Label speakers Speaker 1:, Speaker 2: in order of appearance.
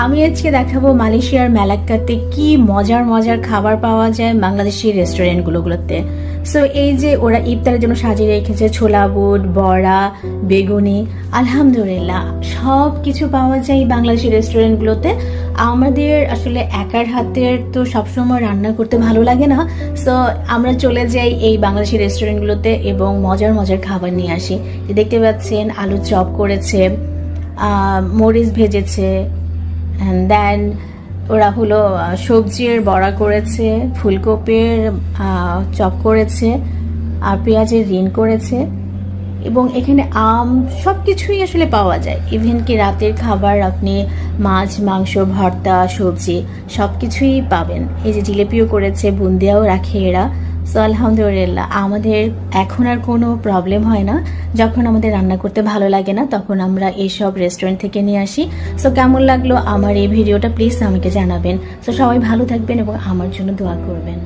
Speaker 1: আমি আজকে দেখাবো মালয়েশিয়ার মালাক্কাতে কি মজার মজার খাবার পাওয়া যায় বাংলাদেশি রেস্টুরেন্টগুলোতে। সো এই যে ওরা ইফতারের জন্য সাজিয়ে রেখেছে ছোলা বুট, বড়া, বেগুনি, আলহামদুলিল্লাহ সব কিছু পাওয়া যায় বাংলাদেশি রেস্টুরেন্টগুলোতে। আমাদের আসলে একার হাতের তো সবসময় রান্না করতে ভালো লাগে না, সো আমরা চলে যাই এই বাংলাদেশি রেস্টুরেন্টগুলোতে এবং মজার মজার খাবার নিয়ে আসি। দেখতে পাচ্ছেন আলু চপ করেছে, মরিচ ভেজেছে, অ্যান্ড দেন ওরা হলো সবজির বড়া করেছে, ফুলকপির চপ করেছে, আর পেঁয়াজের রিন করেছে, এবং এখানে আম সব কিছুই আসলে পাওয়া যায়। ইভেন কি রাতের খাবার আপনি মাছ, মাংস, ভর্তা, সবজি সব কিছুই পাবেন। এই যে জিলেপিও করেছে, বুন্দিয়াও রাখে এরা। সো আলহামদুলিল্লাহ আমাদের এখন আর কোনো প্রবলেম হয় না। যখন আমাদের রান্না করতে ভালো লাগে না তখন আমরা এইসব রেস্টুরেন্ট থেকে নিয়ে আসি। সো কেমন লাগলো আমার এই ভিডিওটা প্লিজ আমাকে জানাবেন। সো সবাই ভালো থাকবেন এবং আমার জন্য দোয়া করবেন।